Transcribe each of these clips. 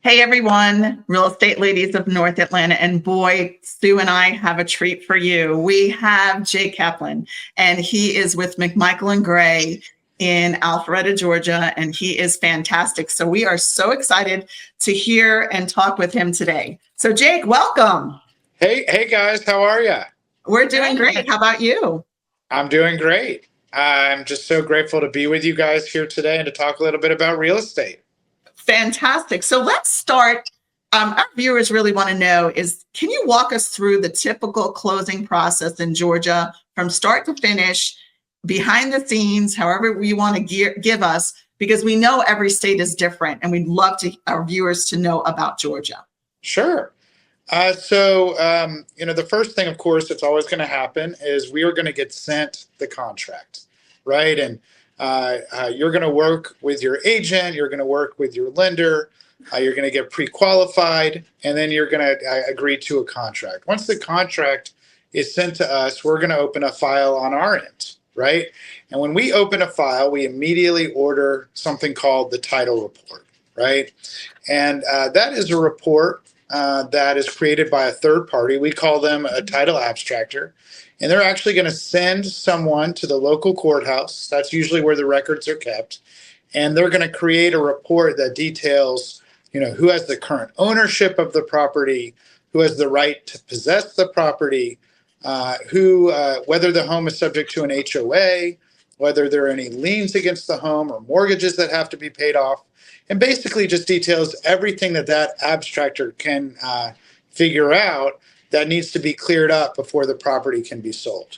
Hey everyone, real estate ladies of North Atlanta. And boy, Sue and I have a treat for you. We have Jay Kaplan, and he is with McMichael and Gray in Alpharetta, Georgia, and he is fantastic. So we are so excited to hear and talk with him today. So Jake, welcome. Hey guys, how are you? We're doing great. How about you? I'm doing great. I'm just so grateful to be with you guys here today and to talk a little bit about real estate. Fantastic. So let's start. Our viewers really want to know is, can you walk us through the typical closing process in Georgia from start to finish, behind the scenes, however you want to give us, because we know every state is different and we'd love to our viewers to know about Georgia. Sure. The first thing, of course, that's always going to happen is we are going to get sent the contract, right? And you're going to work with your agent, you're going to work with your lender, you're going to get pre-qualified, and then you're going to agree to a contract. Once the contract is sent to us, we're going to open a file on our end, right? And when we open a file, we immediately order something called the title report, right? And that is a report that is created by a third party. We call them a title abstractor. And they're actually going to send someone to the local courthouse. That's usually where the records are kept. And they're going to create a report that details, who has the current ownership of the property, who has the right to possess the property, whether the home is subject to an HOA, whether there are any liens against the home or mortgages that have to be paid off, and basically just details everything that abstractor can figure out that needs to be cleared up before the property can be sold.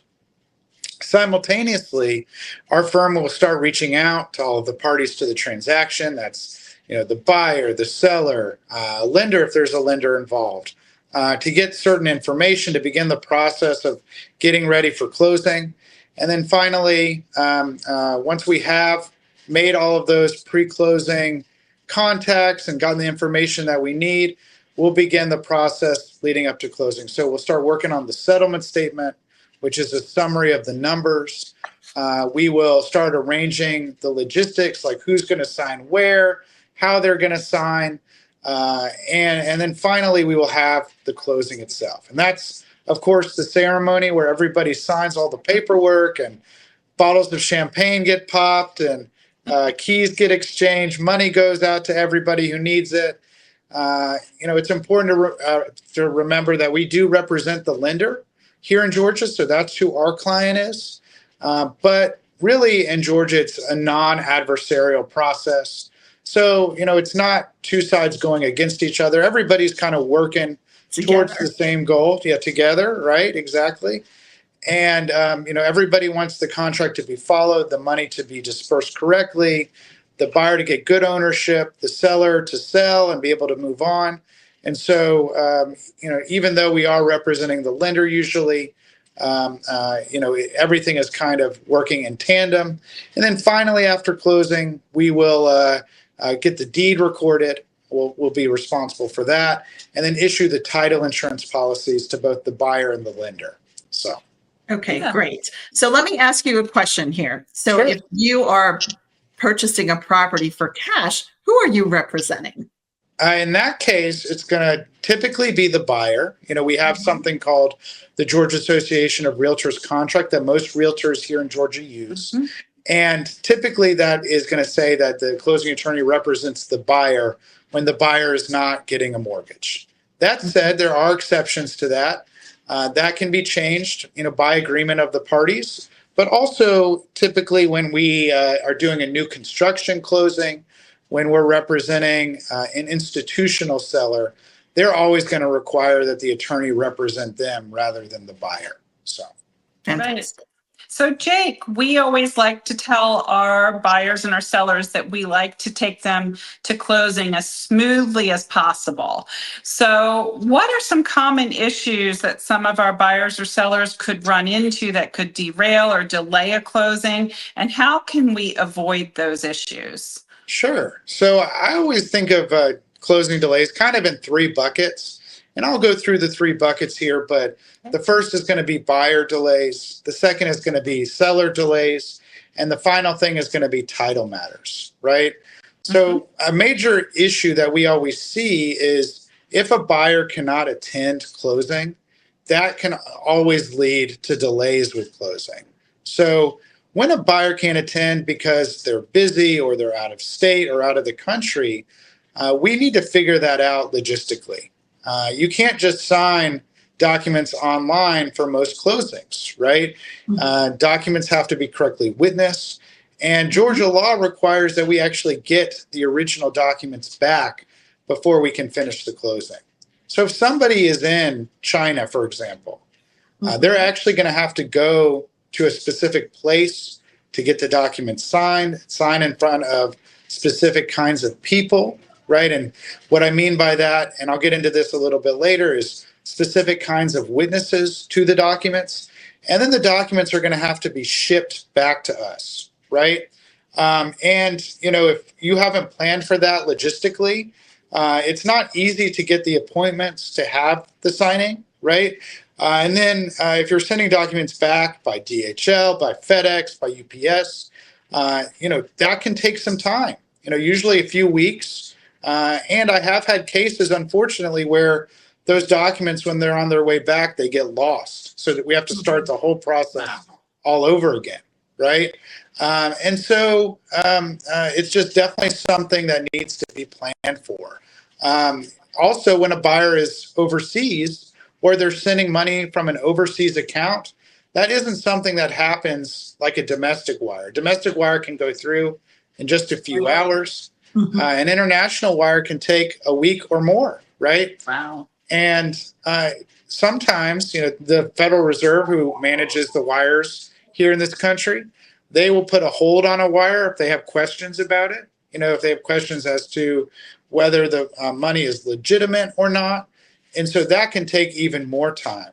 Simultaneously, our firm will start reaching out to all of the parties to the transaction. That's the buyer, the seller, lender if there's a lender involved, to get certain information to begin the process of getting ready for closing. And then finally, once we have made all of those pre-closing contacts and gotten the information that we need, we'll begin the process leading up to closing. So we'll start working on the settlement statement, which is a summary of the numbers. We will start arranging the logistics, like who's going to sign where, how they're going to sign, and then finally we will have the closing itself. And that's, of course, the ceremony where everybody signs all the paperwork and bottles of champagne get popped and keys get exchanged, money goes out to everybody who needs it. It's important to remember that we do represent the lender here in Georgia, so that's who our client is. But really in Georgia, it's a non-adversarial process. So, it's not two sides going against each other. Everybody's kind of working towards the same goal. Yeah, together, right? Exactly. And, everybody wants the contract to be followed, the money to be dispersed correctly, the buyer to get good ownership, the seller to sell and be able to move on. And so, even though we are representing the lender usually, everything is kind of working in tandem. And then finally, after closing, we will get the deed recorded. We'll be responsible for that, and then issue the title insurance policies to both the buyer and the lender. So. Okay, great. So let me ask you a question here. So Sure. If you are purchasing a property for cash, who are you representing? In that case, it's going to typically be the buyer. We have something called the Georgia Association of Realtors contract that most realtors here in Georgia use. Mm-hmm. And typically that is going to say that the closing attorney represents the buyer when the buyer is not getting a mortgage. That said, there are exceptions to that. That can be changed, by agreement of the parties. But also, typically, when we are doing a new construction closing, when we're representing an institutional seller, they're always going to require that the attorney represent them rather than the buyer. So, Fantastic. So, Jake, we always like to tell our buyers and our sellers that we like to take them to closing as smoothly as possible. So, what are some common issues that some of our buyers or sellers could run into that could derail or delay a closing? And how can we avoid those issues? Sure. So, I always think of closing delays kind of in three buckets. And I'll go through the three buckets here, but the first is going to be buyer delays. The second is going to be seller delays. And the final thing is going to be title matters, right? So a major issue that we always see is if a buyer cannot attend closing, that can always lead to delays with closing. So when a buyer can't attend because they're busy or they're out of state or out of the country, we need to figure that out logistically. You can't just sign documents online for most closings, right? Documents have to be correctly witnessed. And Georgia law requires that we actually get the original documents back before we can finish the closing. So if somebody is in China, for example, they're actually going to have to go to a specific place to get the documents signed, sign in front of specific kinds of people, right? And what I mean by that, and I'll get into this a little bit later, is specific kinds of witnesses to the documents. And then the documents are going to have to be shipped back to us, right? And, you know, if you haven't planned for that logistically, it's not easy to get the appointments to have the signing, right? And then if you're sending documents back by DHL, by FedEx, by UPS, you know, that can take some time, you know, usually a few weeks. And I have had cases, unfortunately, where those documents, when they're on their way back, they get lost. So that we have to start the whole process all over again, right? And so it's just definitely something that needs to be planned for. Also, when a buyer is overseas or they're sending money from an overseas account, that isn't something that happens like a domestic wire. Domestic wire can go through in just a few hours. An international wire can take a week or more, right? Wow. And sometimes, you know, the Federal Reserve, who manages the wires here in this country, they will put a hold on a wire if they have questions about it. You know, if they have questions as to whether the money is legitimate or not. And so that can take even more time.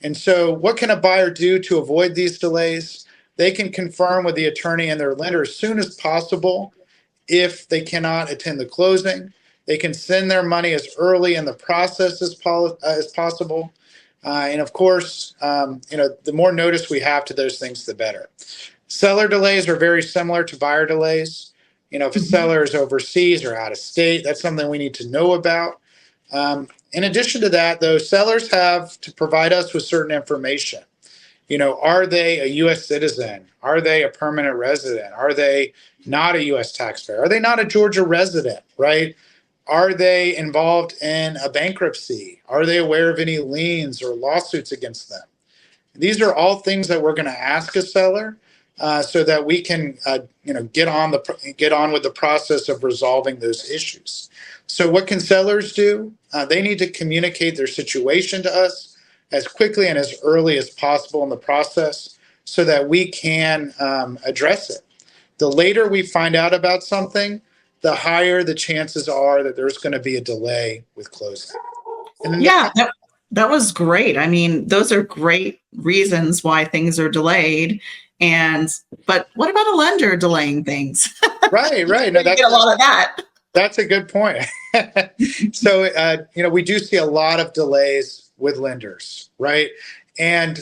And so what can a buyer do to avoid these delays? They can confirm with the attorney and their lender as soon as possible if they cannot attend the closing. They can send their money as early in the process as possible. And of course, you know, the more notice we have to those things, the better. Seller delays are very similar to buyer delays. You know, if a seller is overseas or out of state, that's something we need to know about. In addition to that, though, sellers have to provide us with certain information. You know, are they a U.S. citizen? Are they a permanent resident? Are they not a U.S. taxpayer? Are they not a Georgia resident, right? Are they involved in a bankruptcy? Are they aware of any liens or lawsuits against them? These are all things that we're going to ask a seller so that we can, you know, get on with the process of resolving those issues. So what can sellers do? They need to communicate their situation to us as quickly and as early as possible in the process so that we can address it. The later we find out about something, the higher the chances are that there's going to be a delay with closing. And Yeah, that was great. I mean, those are great reasons why things are delayed. But what about a lender delaying things? Right. No, You get a lot of that. That's a good point. So, you know, we do see a lot of delays with lenders, right? And,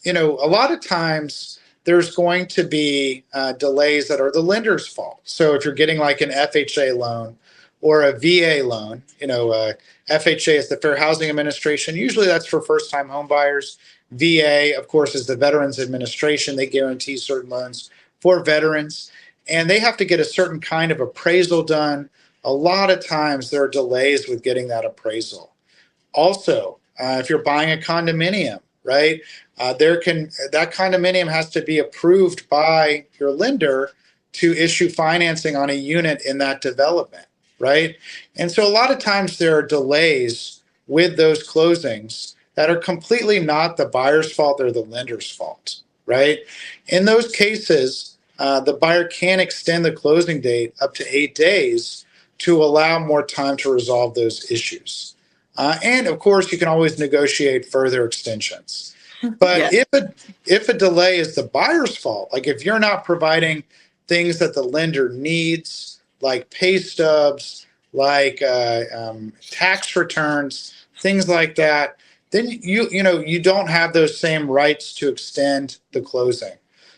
you know, a lot of times there's going to be delays that are the lender's fault. So if you're getting like an FHA loan or a VA loan, you know, FHA is the Fair Housing Administration. Usually that's for first-time home buyers. VA, of course, is the Veterans Administration. They guarantee certain loans for veterans. And they have to get a certain kind of appraisal done. A lot of times there are delays with getting that appraisal. Also, if you're buying a condominium, right, that condominium has to be approved by your lender to issue financing on a unit in that development, right? And so a lot of times there are delays with those closings that are completely not the buyer's fault, they're the lender's fault, right? In those cases, the buyer can extend the closing date up to 8 days to allow more time to resolve those issues. And of course, you can always negotiate further extensions. But if a delay is the buyer's fault, like if you're not providing things that the lender needs, like pay stubs, like tax returns, things like that, then you don't have those same rights to extend the closing.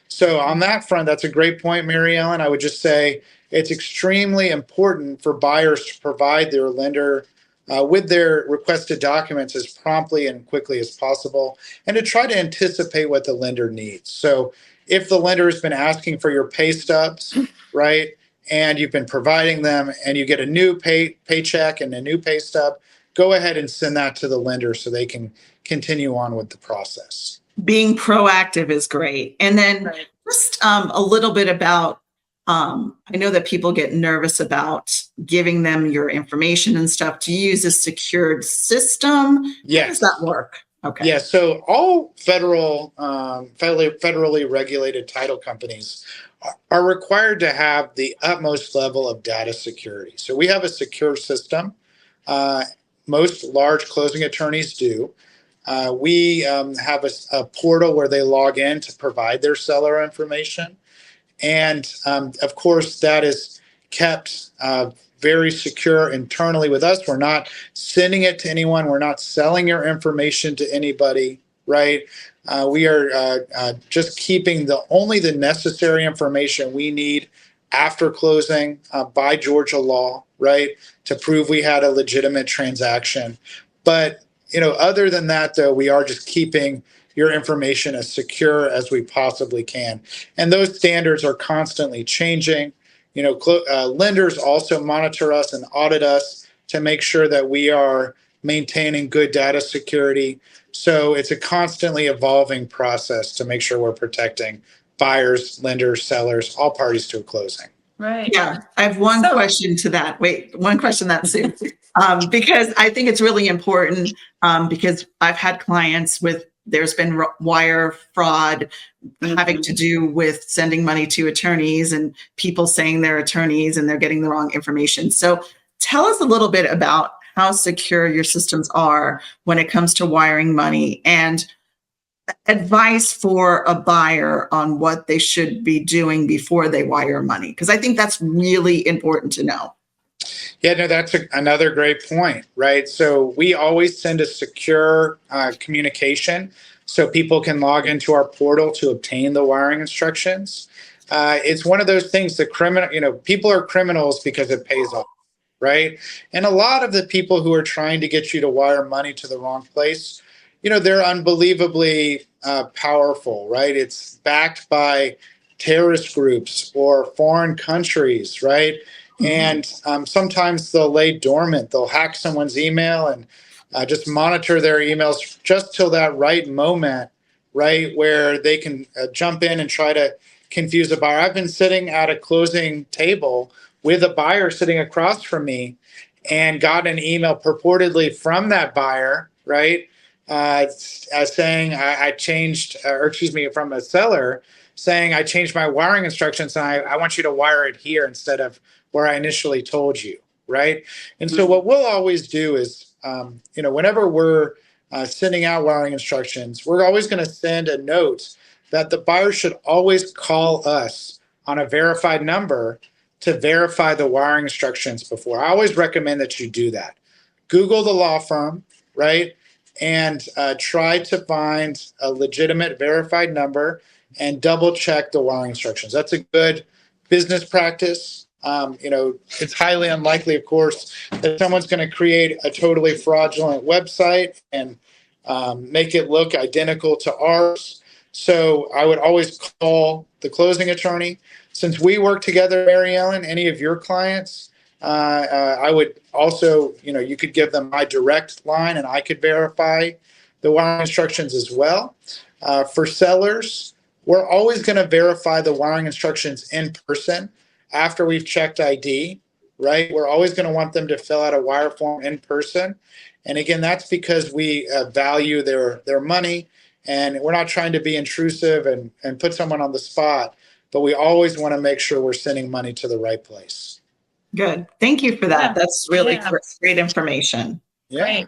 So on that front, that's a great point, Mary Ellen. I would just say it's extremely important for buyers to provide their lender with their requested documents as promptly and quickly as possible, and to try to anticipate what the lender needs. So if the lender has been asking for your pay stubs, right, and you've been providing them, and you get a new paycheck and a new pay stub, go ahead and send that to the lender so they can continue on with the process. Being proactive is great. And then just a little bit about, I know that people get nervous about giving them your information and stuff. Do you use a secured system? Yes. How does that work? Okay. Yeah, so all federally regulated title companies are required to have the utmost level of data security. So we have a secure system. Most large closing attorneys do. We have a portal where they log in to provide their seller information. And of course, that is kept very secure internally with us. We're not sending it to anyone. We're not selling your information to anybody, right? We are just keeping only the necessary information we need after closing by Georgia law, right, to prove we had a legitimate transaction. But other than that, though, we are just keeping your information as secure as we possibly can. And those standards are constantly changing. Lenders also monitor us and audit us to make sure that we are maintaining good data security. So it's a constantly evolving process to make sure we're protecting buyers, lenders, sellers, all parties to a closing. Right. Yeah, I have one question to that. Wait, one question that's because I think it's really important because I've had clients there's been wire fraud having to do with sending money to attorneys and people saying they're attorneys and they're getting the wrong information. So tell us a little bit about how secure your systems are when it comes to wiring money, and advice for a buyer on what they should be doing before they wire money, because I think that's really important to know. Yeah, no, that's another great point, right? So we always send a secure communication so people can log into our portal to obtain the wiring instructions. It's one of those things that people are criminals because it pays off, right? And a lot of the people who are trying to get you to wire money to the wrong place, they're unbelievably powerful, right? It's backed by terrorist groups or foreign countries, right? And sometimes they'll lay dormant. They'll hack someone's email and just monitor their emails just till that right moment, right, where they can jump in and try to confuse a buyer. I've been sitting at a closing table with a buyer sitting across from me and got an email purportedly from that buyer, right, saying from a seller saying I changed my wiring instructions and I want you to wire it here instead of where I initially told you, right? And so what we'll always do is, whenever we're sending out wiring instructions, we're always going to send a note that the buyer should always call us on a verified number to verify the wiring instructions before. I always recommend that you do that. Google the law firm, right? And try to find a legitimate verified number and double check the wiring instructions. That's a good business practice. It's highly unlikely, of course, that someone's going to create a totally fraudulent website and make it look identical to ours. So I would always call the closing attorney. Since we work together, Mary Ellen, any of your clients, I would also, you could give them my direct line and I could verify the wiring instructions as well. For sellers, we're always going to verify the wiring instructions in person after we've checked ID, right? We're always going to want them to fill out a wire form in person. And again, that's because we value their money, and we're not trying to be intrusive and put someone on the spot, but we always want to make sure we're sending money to the right place. Good. Thank you for that. Yeah. That's really Yeah. great information. Yeah. Great.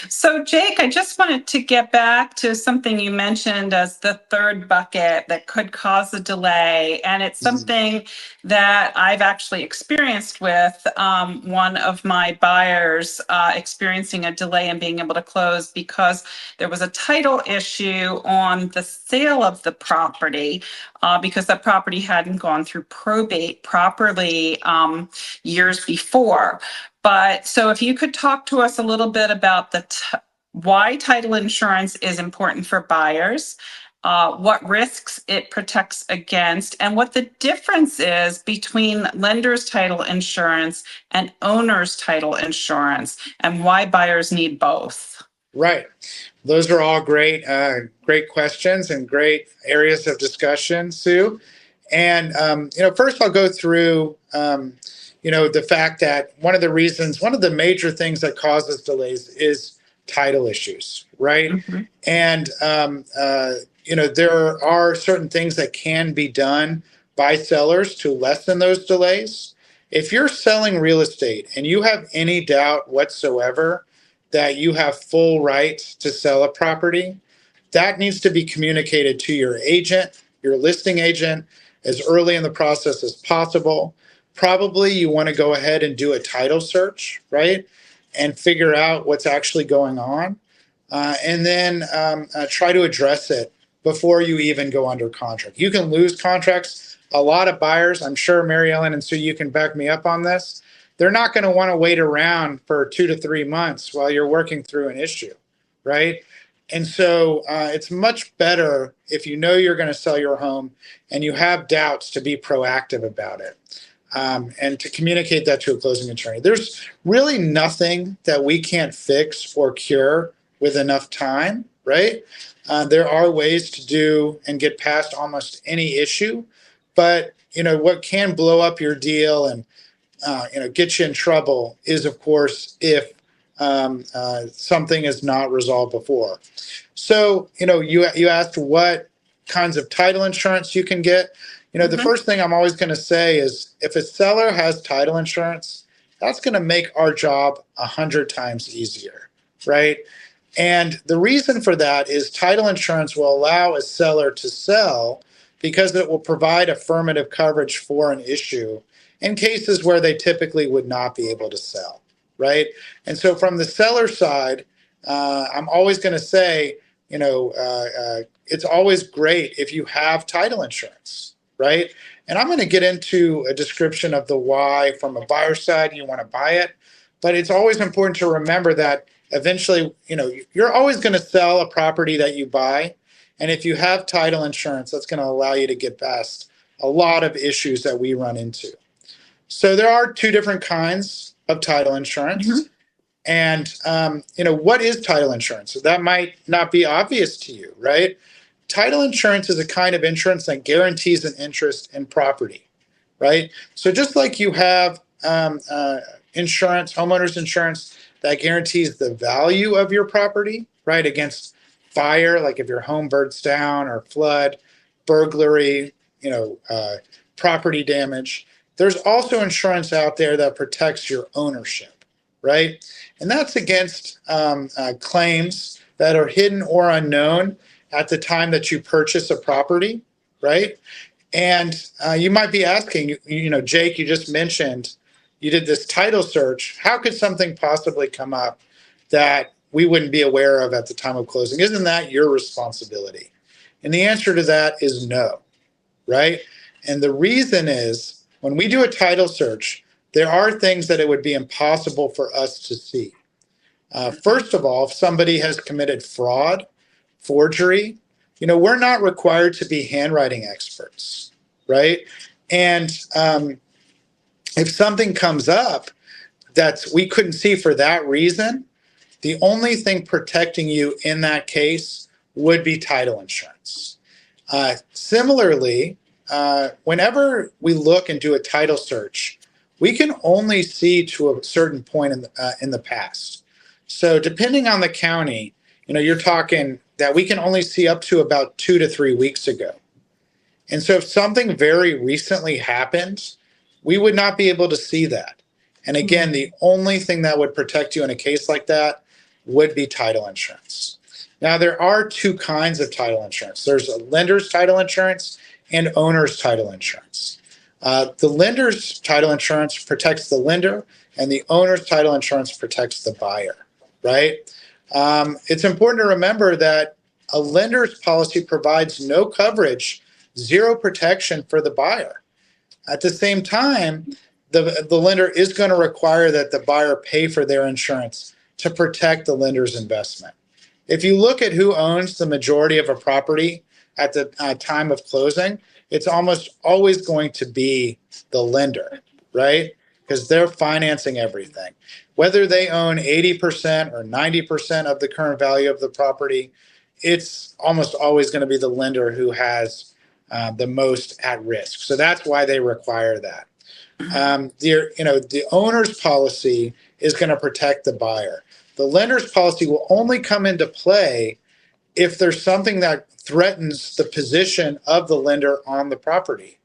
So, Jake, I just wanted to get back to something you mentioned as the third bucket that could cause a delay. And it's something that I've actually experienced with one of my buyers experiencing a delay in being able to close because there was a title issue on the sale of the property because the property hadn't gone through probate properly years before. But so if you could talk to us a little bit about why title insurance is important for buyers, what risks it protects against, and what the difference is between lender's title insurance and owner's title insurance, and why buyers need both. Right. Those are all great questions and great areas of discussion, Sue. And, first I'll go through, the fact that one of the major things that causes delays is title issues, right? Mm-hmm. And, there are certain things that can be done by sellers to lessen those delays. If you're selling real estate and you have any doubt whatsoever that you have full right to sell a property, that needs to be communicated to your agent, your listing agent, as early in the process as possible. Probably you want to go ahead and do a title search, right? And figure out what's actually going on. And then try to address it before you even go under contract. You can lose contracts. A lot of buyers, I'm sure Mary Ellen and Sue, you can back me up on this. They're not going to want to wait around for 2 to 3 months while you're working through an issue, right? And so it's much better if you know you're going to sell your home and you have doubts to be proactive about it and to communicate that to a closing attorney. There's really nothing that we can't fix or cure with enough time, right? There are ways to do and get past almost any issue, but what can blow up your deal and get you in trouble is, of course, if something is not resolved before. So, you asked what kinds of title insurance you can get. The first thing I'm always going to say is if a seller has title insurance, that's going to make our job 100 times easier, right? And the reason for that is title insurance will allow a seller to sell because it will provide affirmative coverage for an issue in cases where they typically would not be able to sell, right? And so from the seller side, I'm always going to say, it's always great if you have title insurance, right? And I'm going to get into a description of the why from a buyer side you want to buy it, but it's always important to remember that eventually, you're always going to sell a property that you buy. And if you have title insurance, that's going to allow you to get past a lot of issues that we run into. So there are 2 different kinds of title insurance. And, what is title insurance? So that might not be obvious to you, right? Title insurance is a kind of insurance that guarantees an interest in property, right? So just like you have insurance, homeowners insurance, that guarantees the value of your property, right, against fire, like if your home burns down, or flood, burglary, property damage. There's also insurance out there that protects your ownership, right? And that's against claims that are hidden or unknown at the time that you purchase a property, right? And you might be asking, Jake, you just mentioned you did this title search. How could something possibly come up that we wouldn't be aware of at the time of closing? Isn't that your responsibility? And the answer to that is no, right? And the reason is when we do a title search, there are things that it would be impossible for us to see. First of all, if somebody has committed fraud, forgery, we're not required to be handwriting experts, right? And if something comes up that we couldn't see for that reason, the only thing protecting you in that case would be title insurance. Similarly, whenever we look and do a title search, we can only see to a certain point in the past. So depending on the county, you're talking that we can only see up to about 2 to 3 weeks ago. And so if something very recently happened, we would not be able to see that. And again, the only thing that would protect you in a case like that would be title insurance. Now, there are two kinds of title insurance. There's a lender's title insurance and owner's title insurance. The lender's title insurance protects the lender, and the owner's title insurance protects the buyer, right? It's important to remember that a lender's policy provides no coverage, zero protection for the buyer. At the same time, the lender is going to require that the buyer pay for their insurance to protect the lender's investment. If you look at who owns the majority of a property at the time of closing, it's almost always going to be the lender, right? Because they're financing everything. Whether they own 80% or 90% of the current value of the property, it's almost always going to be the lender who has the most at risk. So that's why they require that. The owner's policy is going to protect the buyer. The lender's policy will only come into play if there's something that threatens the position of the lender on the property.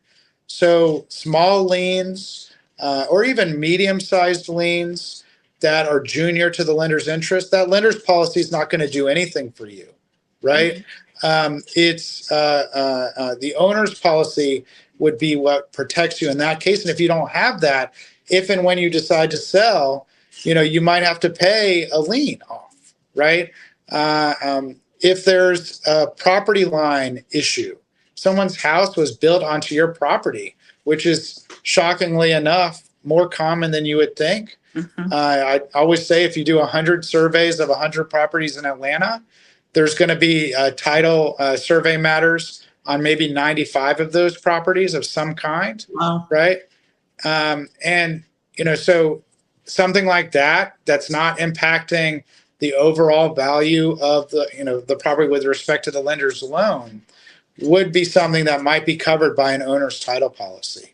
So small liens or even medium-sized liens that are junior to the lender's interest, that lender's policy is not going to do anything for you, right? It's the owner's policy would be what protects you in that case. And if you don't have that, if and when you decide to sell, you might have to pay a lien off, right? If there's a property line issue, someone's house was built onto your property, which is shockingly enough more common than you would think. I always say if you do 100 surveys of 100 properties in Atlanta, there's going to be title survey matters on maybe 95 of those properties of some kind, Wow. right? So something like that's not impacting the overall value of the property with respect to the lender's loan would be something that might be covered by an owner's title policy.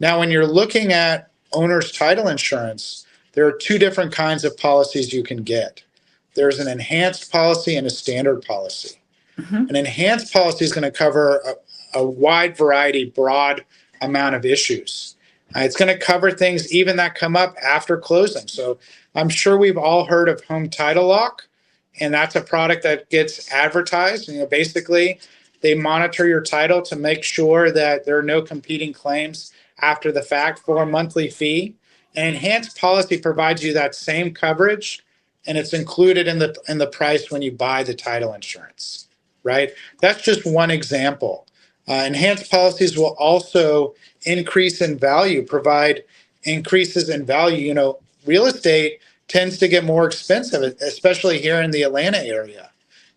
Now, when you're looking at owner's title insurance, there are two different kinds of policies you can get. There's an enhanced policy and a standard policy. An enhanced policy is going to cover a wide variety, broad amount of issues. It's going to cover things even that come up after closing. So I'm sure we've all heard of home title lock, and that's a product that gets advertised. Basically, they monitor your title to make sure that there are no competing claims after the fact for a monthly fee. An enhanced policy provides you that same coverage, and it's included in the price when you buy the title insurance, right? That's just one example. Enhanced policies will also increase in value, provide increases in value. Real estate tends to get more expensive, especially here in the Atlanta area.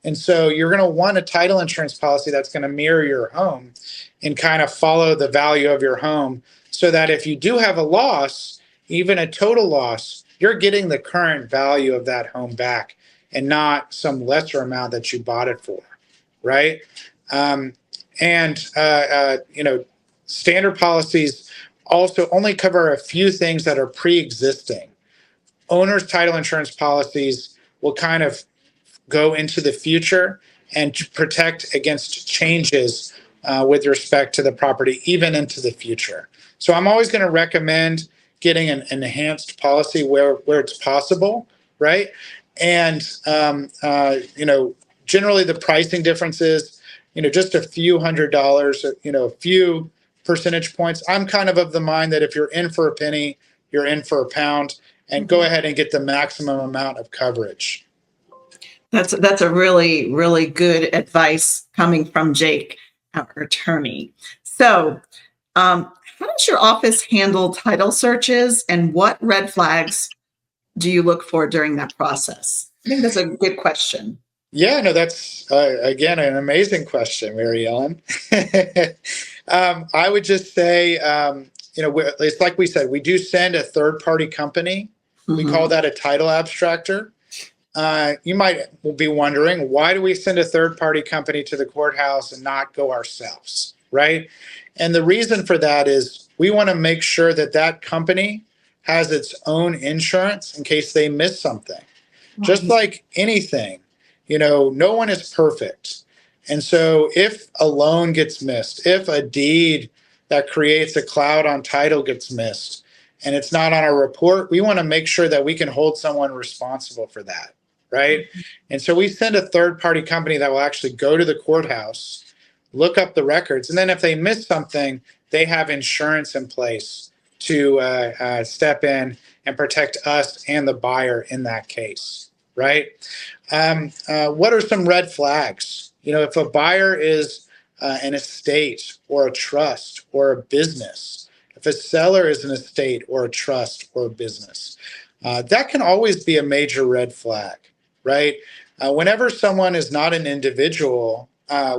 And so you're going to want a title insurance policy that's going to mirror your home and kind of follow the value of your home so that if you do have a loss, even a total loss, you're getting the current value of that home back and not some lesser amount that you bought it for, right? Standard policies also only cover a few things that are pre-existing. Owner's title insurance policies will kind of go into the future and to protect against changes with respect to the property, even into the future. So I'm always going to recommend getting an enhanced policy where it's possible, right? And generally the pricing differences, just a few $100s, a few percentage points. I'm kind of the mind that if you're in for a penny, you're in for a pound, and go ahead and get the maximum amount of coverage. That's a really, really good advice coming from Jake, our attorney. So, how does your office handle title searches, and what red flags do you look for during that process? I think that's a good question. Yeah, no, that's, again, an amazing question, Mary Ellen. I would just say, it's like we said, we do send a third-party company. We call that a title abstractor. You might be wondering, why do we send a third-party company to the courthouse and not go ourselves, right? And the reason for that is we want to make sure that that company has its own insurance in case they miss something. Right. Just like anything, no one is perfect. And so if a loan gets missed, if a deed that creates a cloud on title gets missed, and it's not on our report, we want to make sure that we can hold someone responsible for that, right? And so we send a third-party company that will actually go to the courthouse, look up the records, and then if they miss something, they have insurance in place to step in and protect us and the buyer in that case, right? What are some red flags? If a buyer is an estate or a trust or a business, if a seller is an estate or a trust or a business, that can always be a major red flag, right? Whenever someone is not an individual,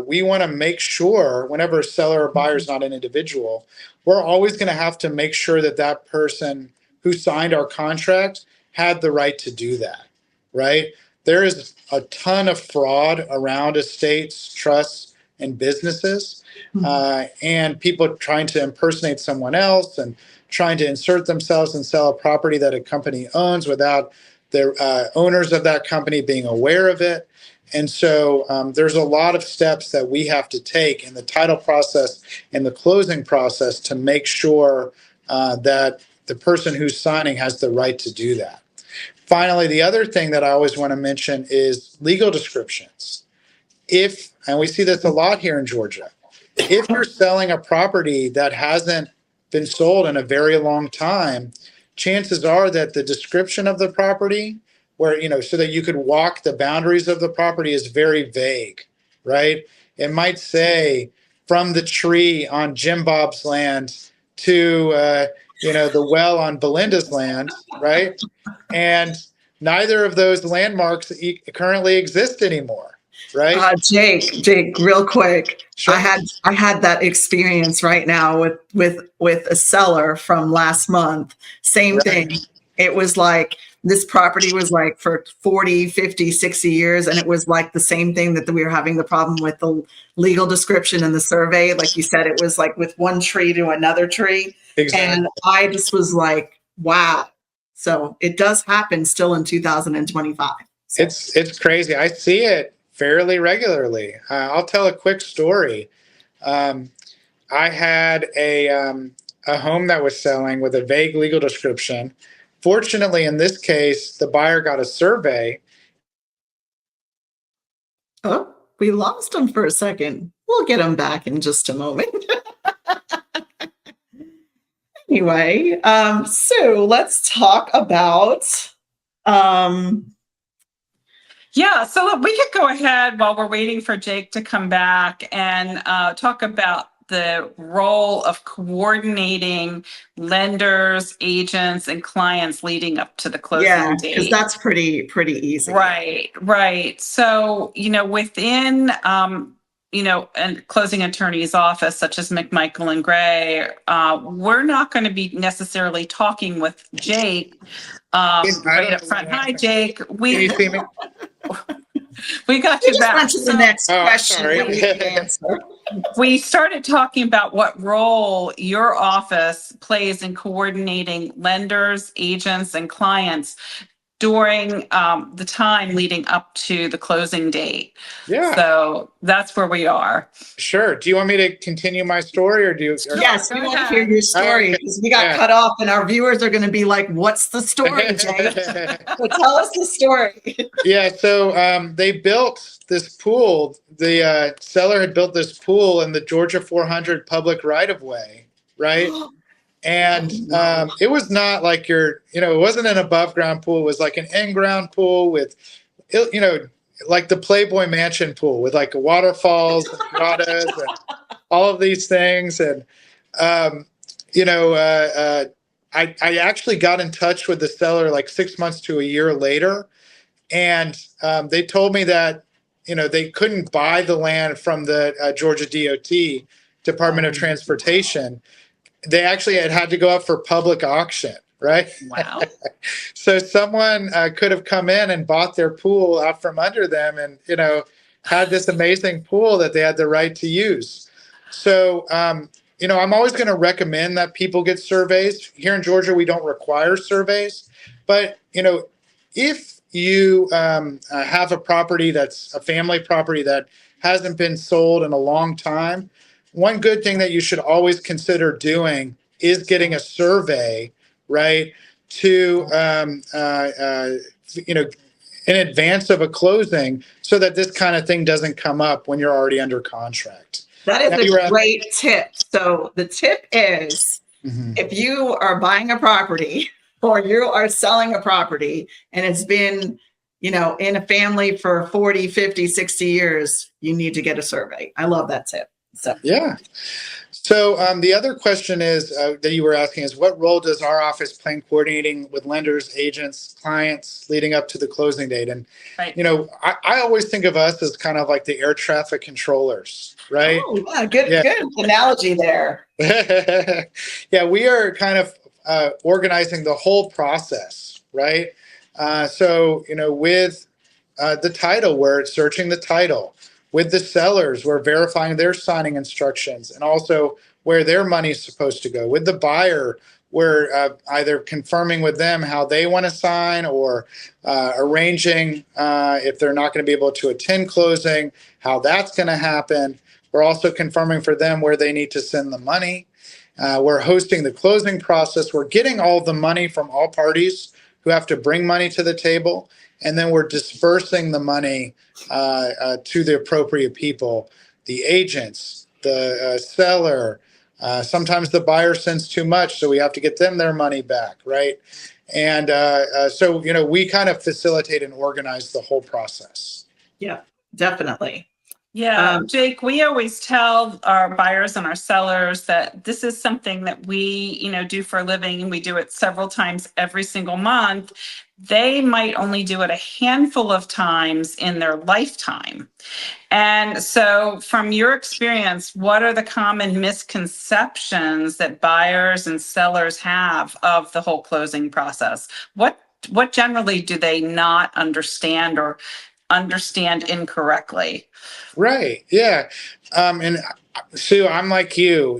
we want to make sure, whenever a seller or buyer is not an individual, we're always going to have to make sure that that person who signed our contract had the right to do that, right? There is a ton of fraud around estates, trusts, and businesses, and people trying to impersonate someone else and trying to insert themselves and sell a property that a company owns without the owners of that company being aware of it. And so there's a lot of steps that we have to take in the title process and the closing process to make sure that the person who's signing has the right to do that. Finally, the other thing that I always want to mention is legal descriptions. And we see this a lot here in Georgia, if you're selling a property that hasn't been sold in a very long time, chances are that the description of the property, so that you could walk the boundaries of the property, is very vague, right? It might say from the tree on Jim Bob's land to, the well on Belinda's land, right? And neither of those landmarks currently exist anymore, right? Jake, real quick. Sure. I had that experience right now with a seller from last month. Same thing. It was like this property was like for 40, 50, 60 years. And it was like the same thing that we were having the problem with the legal description and the survey. Like you said, it was like with one tree to another tree. Exactly. And I just was like, wow. So it does happen still in 2025. So. It's crazy. I see it fairly regularly. I'll tell a quick story. I had a home that was selling with a vague legal description. Fortunately, in this case, the buyer got a survey. Oh, we lost him for a second. We'll get him back in just a moment. Anyway, so let's talk about yeah, so we could go ahead while we're waiting for Jake to come back and talk about the role of coordinating lenders, agents, and clients leading up to the closing date. Yeah, because that's pretty easy. Right. So, within, and closing attorney's office, such as McMichael and Gray, we're not going to be necessarily talking with Jake right up front. Hi, Jake. Can you see me? We got you back. To the next question. We started talking about what role your office plays in coordinating lenders, agents, and clients during the time leading up to the closing date. Yeah. So that's where we are. Sure. Do you want me to continue my story or do you? Yes, we want to hear your story because we got cut off and our viewers are going to be like, what's the story, Jay? So tell us the story. Yeah. So they built this pool. The seller had built this pool in the Georgia 400 public right-of-way, right? And it was not like it wasn't an above ground pool. It was like an in ground pool with, like the Playboy Mansion pool with like waterfalls and grottos and all of these things. And, I actually got in touch with the seller like 6 months to a year later. And they told me that, they couldn't buy the land from the Georgia DOT, Department of Transportation. They actually had to go up for public auction, right? Wow. So someone could have come in and bought their pool out from under them and, had this amazing pool that they had the right to use. So, I'm always going to recommend that people get surveys. Here in Georgia, we don't require surveys. But, if you have a property that's a family property that hasn't been sold in a long time, one good thing that you should always consider doing is getting a survey, right? To, in advance of a closing so that this kind of thing doesn't come up when you're already under contract. That is Now, you a great tip. So the tip is, if you are buying a property or you are selling a property and it's been, in a family for 40, 50, 60 years, you need to get a survey. I love that tip. So yeah. So the other question is that you were asking is, what role does our office play in coordinating with lenders, agents, clients leading up to the closing date? And, Right. I always think of us as kind of like the air traffic controllers, right? Oh, yeah, good analogy there. Yeah, we are kind of organizing the whole process, right? So, with the title, we're searching the title. With the sellers, we're verifying their signing instructions and also where their money is supposed to go. With the buyer, we're either confirming with them how they want to sign or arranging if they're not going to be able to attend closing, how that's going to happen. We're also confirming for them where they need to send the money. We're hosting the closing process. We're getting all the money from all parties who have to bring money to the table. And then we're dispersing the money to the appropriate people, the agents, the seller. Sometimes the buyer sends too much, so we have to get them their money back, right? And so, we kind of facilitate and organize the whole process. Yeah, definitely. Yeah, Jake, we always tell our buyers and our sellers that this is something that we, do for a living, and we do it several times every single month. They might only do it a handful of times in their lifetime. And so from your experience, what are the common misconceptions that buyers and sellers have of the whole closing process? What generally do they not understand or understand incorrectly? Right. Yeah. And Sue, I'm like you.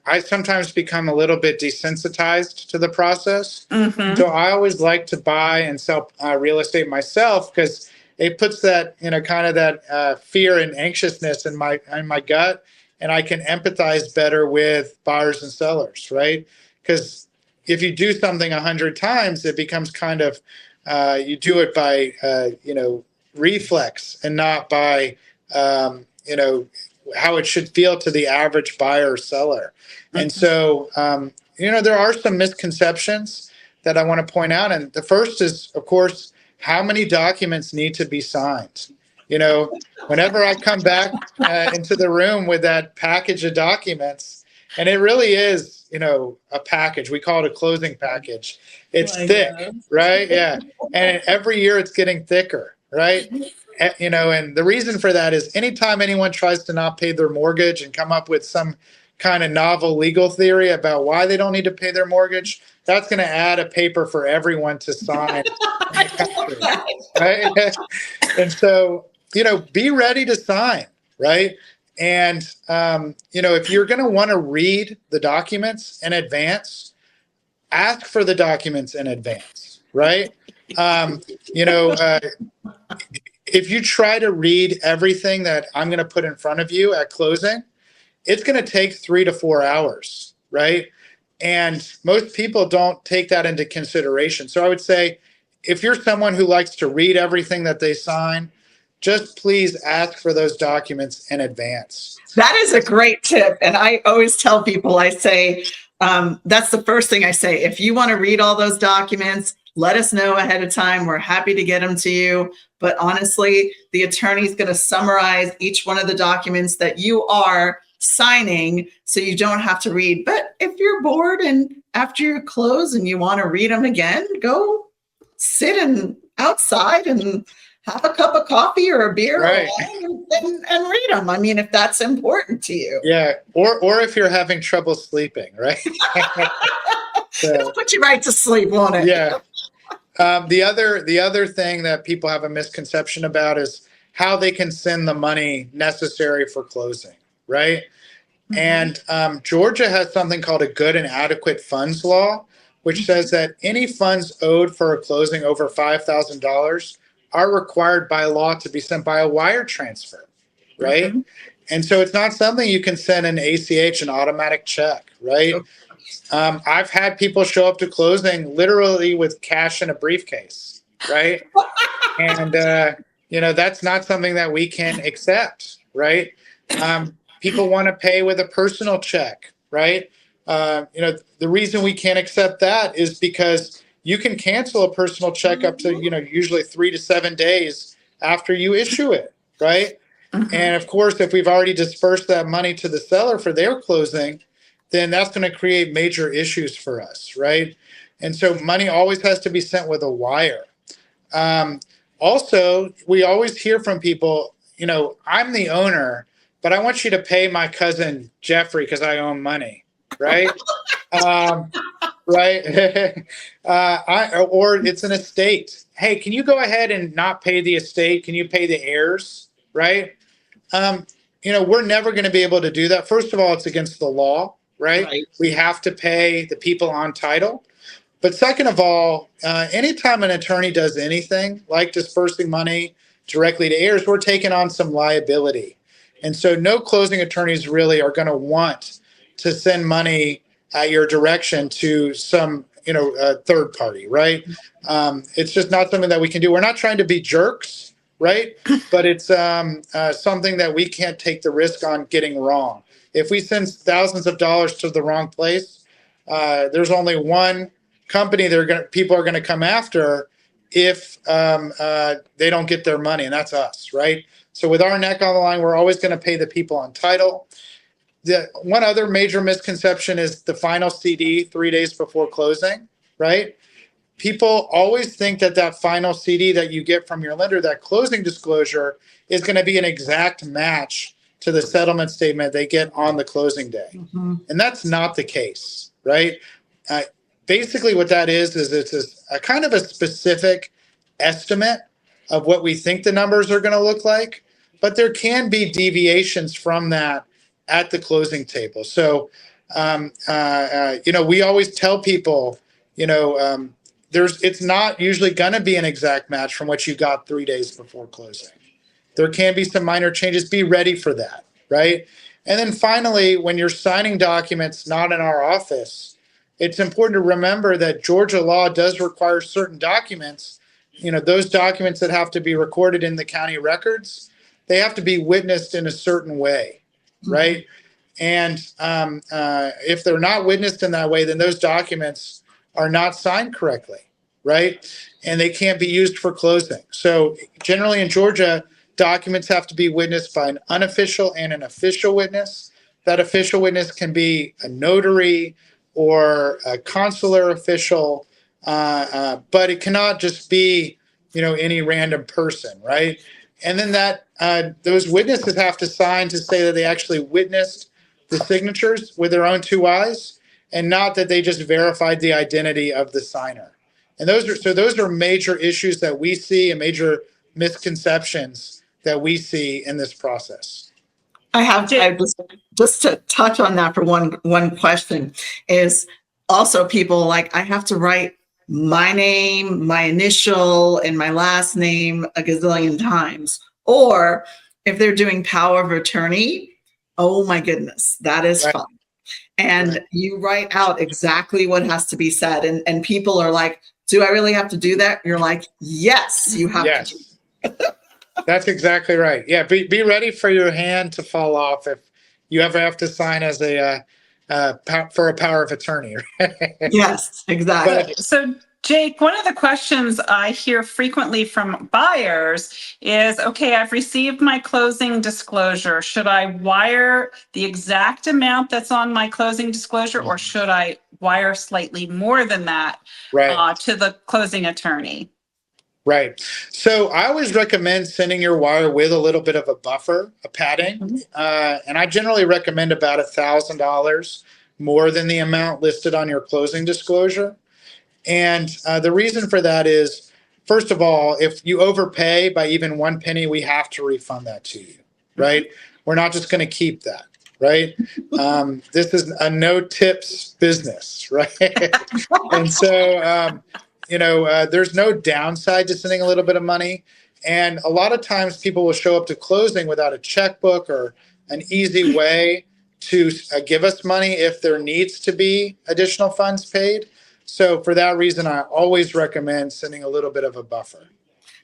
I sometimes become a little bit desensitized to the process. Mm-hmm. So I always like to buy and sell real estate myself because it puts that, kind of that fear and anxiousness in my gut, and I can empathize better with buyers and sellers, right? Because if you do something 100 times, it becomes kind of you do it by reflex and not by how it should feel to the average buyer or seller. And so, there are some misconceptions that I want to point out. And the first is, of course, how many documents need to be signed? Whenever I come back into the room with that package of documents, and it really is, a package. We call it a closing package. It's thick, right? Yeah. And every year it's getting thicker, right? And the reason for that is anytime anyone tries to not pay their mortgage and come up with some kind of novel legal theory about why they don't need to pay their mortgage, that's going to add a paper for everyone to sign. Right? And so, be ready to sign, right? And, if you're going to want to read the documents in advance, ask for the documents in advance, right? If you try to read everything that I'm going to put in front of you at closing, it's going to take 3 to 4 hours, right? And most people don't take that into consideration. So I would say, if you're someone who likes to read everything that they sign, just please ask for those documents in advance. That is a great tip. And I always tell people, I say, that's the first thing I say. If you want to read all those documents, let us know ahead of time. We're happy to get them to you. But honestly, the attorney is going to summarize each one of the documents that you are signing so you don't have to read. But if you're bored and after you close and you want to read them again, go sit outside and have a cup of coffee or a beer, right, and read them. I mean, if that's important to you. Yeah. Or if you're having trouble sleeping, right? So, it'll put you right to sleep, won't it? Yeah. The other thing that people have a misconception about is how they can send the money necessary for closing, right? Mm-hmm. And Georgia has something called a good and adequate funds law, which says that any funds owed for a closing over $5,000 are required by law to be sent by a wire transfer, right? Mm-hmm. And so it's not something you can send an ACH, an automatic check, right? Okay. I've had people show up to closing literally with cash in a briefcase, right? And, that's not something that we can accept, right? People want to pay with a personal check, right? The reason we can't accept that is because you can cancel a personal check up to, usually 3 to 7 days after you issue it, right? And of course, if we've already dispersed that money to the seller for their closing, then that's going to create major issues for us, right? And so money always has to be sent with a wire. Also, we always hear from people, I'm the owner, but I want you to pay my cousin Jeffrey because I own money, right? Right? Or it's an estate. Hey, can you go ahead and not pay the estate? Can you pay the heirs, right? We're never going to be able to do that. First of all, it's against the law, right? We have to pay the people on title. But second of all, anytime an attorney does anything like dispersing money directly to heirs, we're taking on some liability. And so no closing attorneys really are going to want to send money at your direction to some, third party, right? It's just not something that we can do. We're not trying to be jerks, right? But it's something that we can't take the risk on getting wrong. If we send thousands of dollars to the wrong place, there's only one company people are going to come after if they don't get their money, and that's us, right? So with our neck on the line, we're always going to pay the people on title. The one other major misconception is the final CD 3 days before closing, right? People always think that final CD that you get from your lender, that closing disclosure, is going to be an exact match to the settlement statement they get on the closing day. And that's not the case, right? Basically what that is it's a kind of a specific estimate of what we think the numbers are going to look like, but there can be deviations from that at the closing table. So, we always tell people, it's not usually going to be an exact match from what you got 3 days before closing. There can be some minor changes. Be ready for that, right? And then finally, when you're signing documents not in our office, it's important to remember that Georgia law does require certain documents, those documents that have to be recorded in the county records, they have to be witnessed in a certain way, right? And if they're not witnessed in that way, then those documents are not signed correctly, right? And they can't be used for closing. So generally in Georgia, documents have to be witnessed by an unofficial and an official witness. That official witness can be a notary or a consular official, but it cannot just be, any random person, right? And then those witnesses have to sign to say that they actually witnessed the signatures with their own 2 eyes, and not that they just verified the identity of the signer. And those are major issues that we see and major misconceptions that we see in this process. I just to touch on that for one question is also people like, I have to write my name, my initial, and my last name a gazillion times. Or if they're doing power of attorney, oh my goodness, that is fun. And you write out exactly what has to be said. And people are like, do I really have to do that? You're like, yes, you have to. That's exactly right. Yeah, be ready for your hand to fall off if you ever have to sign as for a power of attorney. Yes, exactly. So, Jake, one of the questions I hear frequently from buyers is, okay, I've received my closing disclosure. Should I wire the exact amount that's on my closing disclosure, or should I wire slightly more than that to the closing attorney? Right. So I always recommend sending your wire with a little bit of a buffer, a padding. And I generally recommend about $1,000 more than the amount listed on your closing disclosure. And the reason for that is, first of all, if you overpay by even 1 penny, we have to refund that to you, right? We're not just going to keep that, right? This is a no tips business, right? And so, there's no downside to sending a little bit of money. And a lot of times people will show up to closing without a checkbook or an easy way to give us money if there needs to be additional funds paid. So for that reason, I always recommend sending a little bit of a buffer.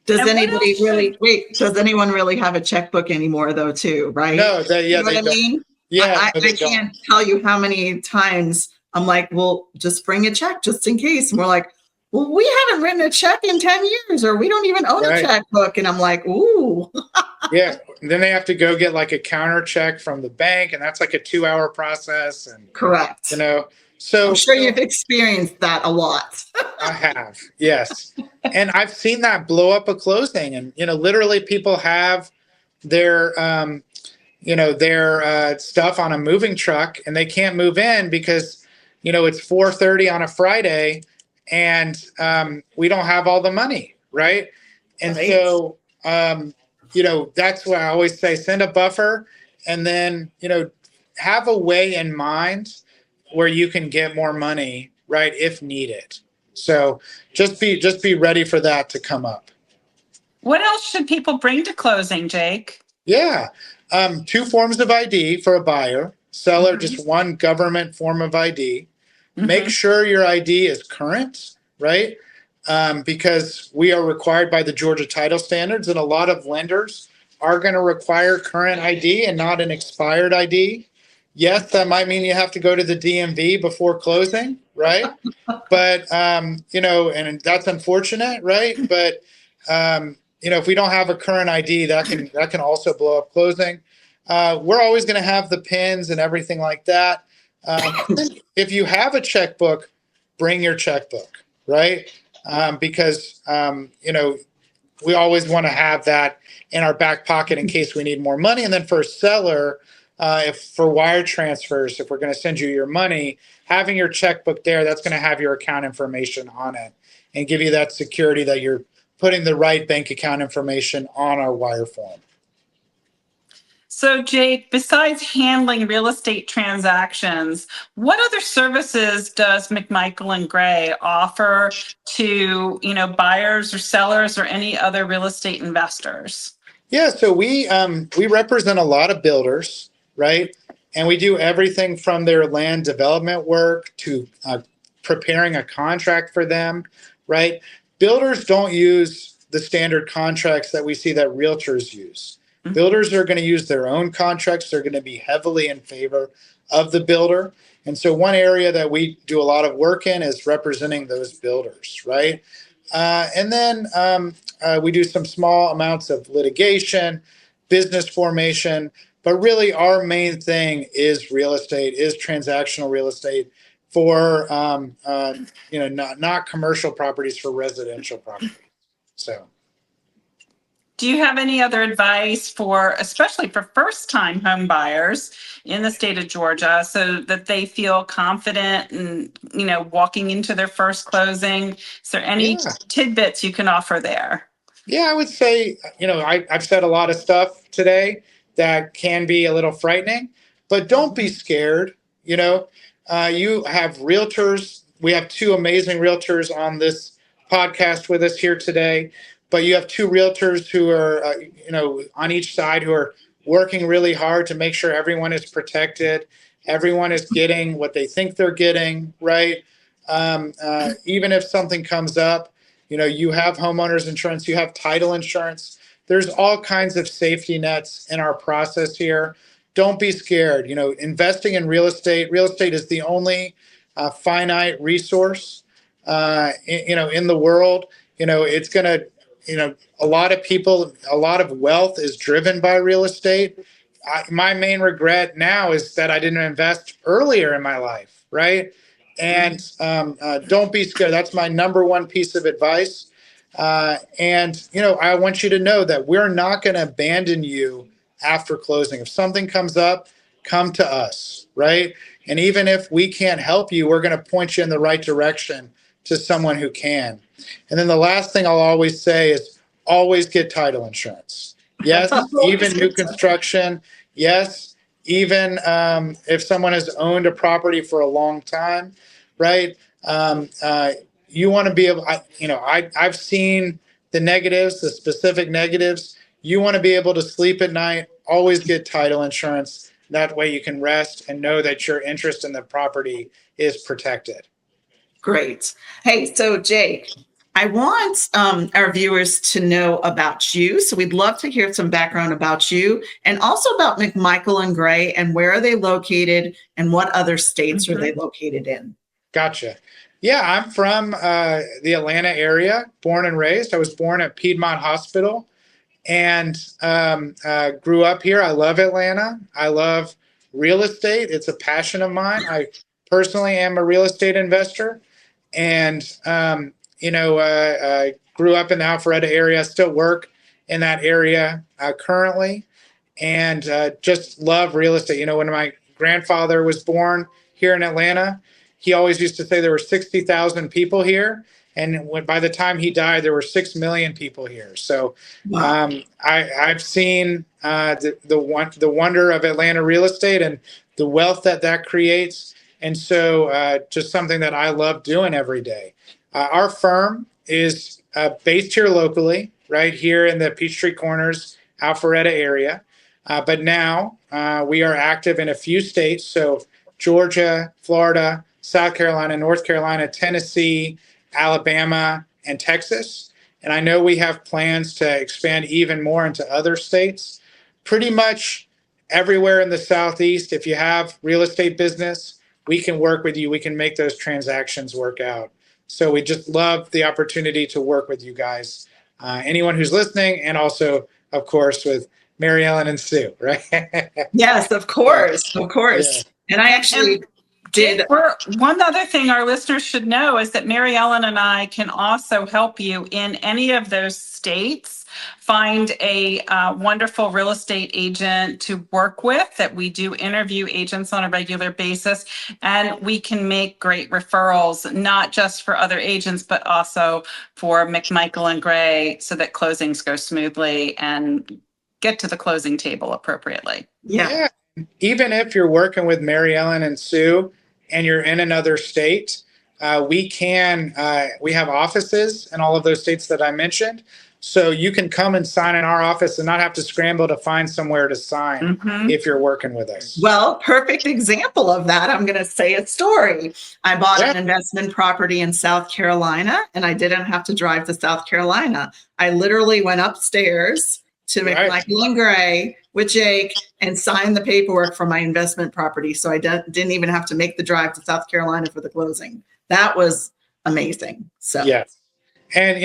Does And what anybody else really should- wait? Does anyone really have a checkbook anymore, though? Too, right? No, they, You yeah, know what they I don't. mean? Yeah, no, I they don't. can't tell you how many times I'm like, well, just bring a check just in case. And we're like, well, we haven't written a check in 10 years, or we don't even own a Right. checkbook. And I'm like, ooh, Yeah. And then they have to go get like a counter check from the bank, and that's like a 2-hour process. And, correct. you know, so I'm sure you've experienced that a lot. I have, yes. And I've seen that blow up a closing. And, you know, literally people have their, their stuff on a moving truck and they can't move in because, you know, it's 4:30 on a Friday and we don't have all the money, right? And Right. so, that's why I always say send a buffer and then, have a way in mind where you can get more money, right, if needed. So just be ready for that to come up. What else should people bring to closing, Jake? Yeah. 2 forms of ID for a buyer, seller, just one government form of ID. Make sure your ID is current, right? Because we are required by the Georgia title standards, and a lot of lenders are going to require current ID and not an expired ID. Yes, that might mean you have to go to the DMV before closing, right? But, and that's unfortunate, right? But, if we don't have a current ID, that can also blow up closing. We're always going to have the pins and everything like that. If you have a checkbook, bring your checkbook, right? Because we always want to have that in our back pocket in case we need more money. And then for a seller, if for wire transfers, if we're going to send you your money, having your checkbook there, that's going to have your account information on it and give you that security that you're putting the right bank account information on our wire form. So, Jake, besides handling real estate transactions, what other services does McMichael and Gray offer to, buyers or sellers or any other real estate investors? Yeah, so we represent a lot of builders, right? And we do everything from their land development work to preparing a contract for them, right? Builders don't use the standard contracts that we see that realtors use. Builders are going to use their own contracts. They're going to be heavily in favor of the builder. And so one area that we do a lot of work in is representing those builders, right? And then we do some small amounts of litigation, business formation, but really our main thing is real estate, is transactional real estate for, not commercial properties, for residential property. So. Do you have any other advice especially for first-time home buyers in the state of Georgia, so that they feel confident and, walking into their first closing? Is there any tidbits you can offer there? Yeah, I would say, I've said a lot of stuff today that can be a little frightening, but don't be scared. You have realtors. We have 2 amazing realtors on this podcast with us here today. But you have 2 realtors who are, on each side, who are working really hard to make sure everyone is protected, everyone is getting what they think they're getting, right? Even if something comes up, you have homeowners insurance, you have title insurance. There's all kinds of safety nets in our process here. Don't be scared. Investing in real estate is the only finite resource, in the world. It's going to, a lot of people, a lot of wealth is driven by real estate. My main regret now is that I didn't invest earlier in my life, right? And don't be scared. That's my number one piece of advice. And I want you to know that we're not going to abandon you after closing. If something comes up, come to us, right? And even if we can't help you, we're going to point you in the right direction to someone who can. And then the last thing I'll always say is always get title insurance. Yes, even new construction. Yes, even if someone has owned a property for a long time, right? You want to be able, I've seen the negatives, the specific negatives. You want to be able to sleep at night, always get title insurance. That way you can rest and know that your interest in the property is protected. Great. Hey, so Jake, I want our viewers to know about you. So we'd love to hear some background about you and also about McMichael and Gray and where are they located and what other states are they located in? Gotcha. Yeah, I'm from the Atlanta area, born and raised. I was born at Piedmont Hospital and grew up here. I love Atlanta. I love real estate. It's a passion of mine. I personally am a real estate investor, and I grew up in the Alpharetta area. Still work in that area currently, and just love real estate. When my grandfather was born here in Atlanta, he always used to say there were 60,000 people here. And by the time he died, there were 6 million people here. So I've seen the wonder of Atlanta real estate and the wealth that creates. And so just something that I love doing every day. Our firm is based here locally, right here in the Peachtree Corners, Alpharetta area. But now we are active in a few states. So Georgia, Florida, South Carolina, North Carolina, Tennessee, Alabama, and Texas. And I know we have plans to expand even more into other states. Pretty much everywhere in the Southeast, if you have real estate business, we can work with you. We can make those transactions work out. So we just love the opportunity to work with you guys. Anyone who's listening, and also, of course, with Mary Ellen and Sue, right? Yes, of course, of course. Yeah. And I actually did. One other thing our listeners should know is that Mary Ellen and I can also help you in any of those states find a wonderful real estate agent to work with. That we do interview agents on a regular basis, and we can make great referrals, not just for other agents, but also for McMichael and Gray, so that closings go smoothly and get to the closing table appropriately. Yeah. Even if you're working with Mary Ellen and Sue and you're in another state, we have offices in all of those states that I mentioned. So you can come and sign in our office and not have to scramble to find somewhere to sign if you're working with us. Well, perfect example of that. I'm going to say a story. I bought an investment property in South Carolina, and I didn't have to drive to South Carolina. I literally went upstairs to McMichael and Gray with Jake and signed the paperwork for my investment property. So I didn't even have to make the drive to South Carolina for the closing. That was amazing. So yes. And,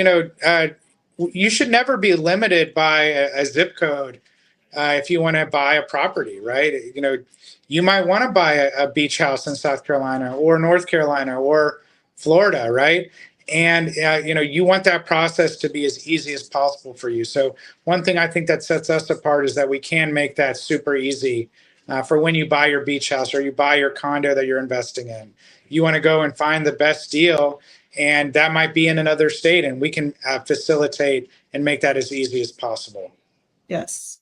you should never be limited by a zip code if you want to buy a property, right? You might want to buy a beach house in South Carolina or North Carolina or Florida, right? And, you want that process to be as easy as possible for you. So one thing I think that sets us apart is that we can make that super easy for when you buy your beach house or you buy your condo that you're investing in. You want to go and find the best deal, and that might be in another state, and we can facilitate and make that as easy as possible. Yes.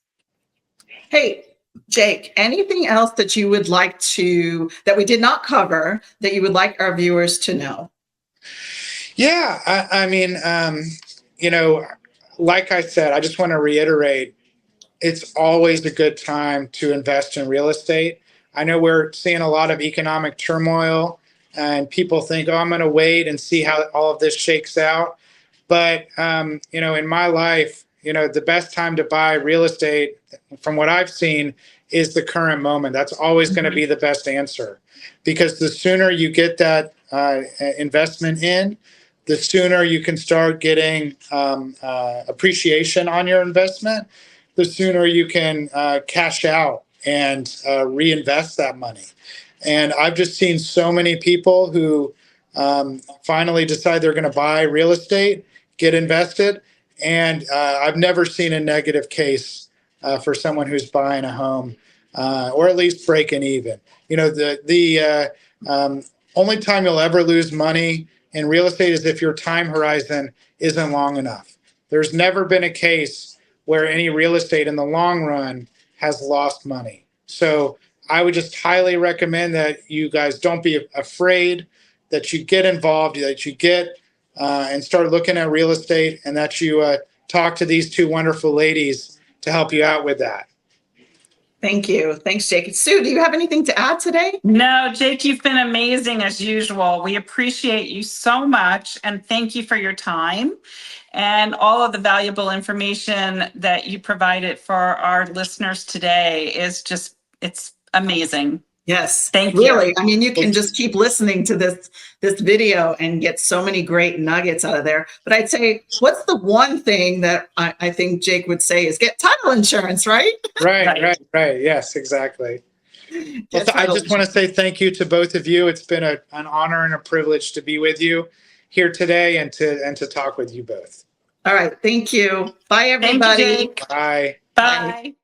Hey, Jake, anything else that you would like that we did not cover that you would like our viewers to know? Yeah, I mean, like I said, I just want to reiterate, it's always a good time to invest in real estate. I know we're seeing a lot of economic turmoil, and people think, oh, I'm going to wait and see how all of this shakes out. But, in my life, the best time to buy real estate, from what I've seen, is the current moment. That's always going to be the best answer, because the sooner you get that investment in, the sooner you can start getting appreciation on your investment, the sooner you can cash out and reinvest that money. And I've just seen so many people who finally decide they're going to buy real estate, get invested, and I've never seen a negative case for someone who's buying a home, or at least breaking even. The only time you'll ever lose money in real estate is if your time horizon isn't long enough. There's never been a case where any real estate in the long run has lost money. So I would just highly recommend that you guys don't be afraid, that you get involved, that you get and start looking at real estate, and that you talk to these two wonderful ladies to help you out with that. Thank you. Thanks, Jake. Sue, do you have anything to add today? No, Jake, you've been amazing as usual. We appreciate you so much and thank you for your time and all of the valuable information that you provided for our listeners today is just, it's amazing. Yes, Thank really. you. I mean, you can just keep listening to this video and get so many great nuggets out of there. But I'd say, what's the one thing that I think Jake would say is get title insurance, right? Right. Yes, exactly. Well, I just want to say thank you to both of you. It's been an honor and a privilege to be with you here today and to talk with you both. All right. Thank you. Bye, everybody. Thank you, Jake. Bye. Bye.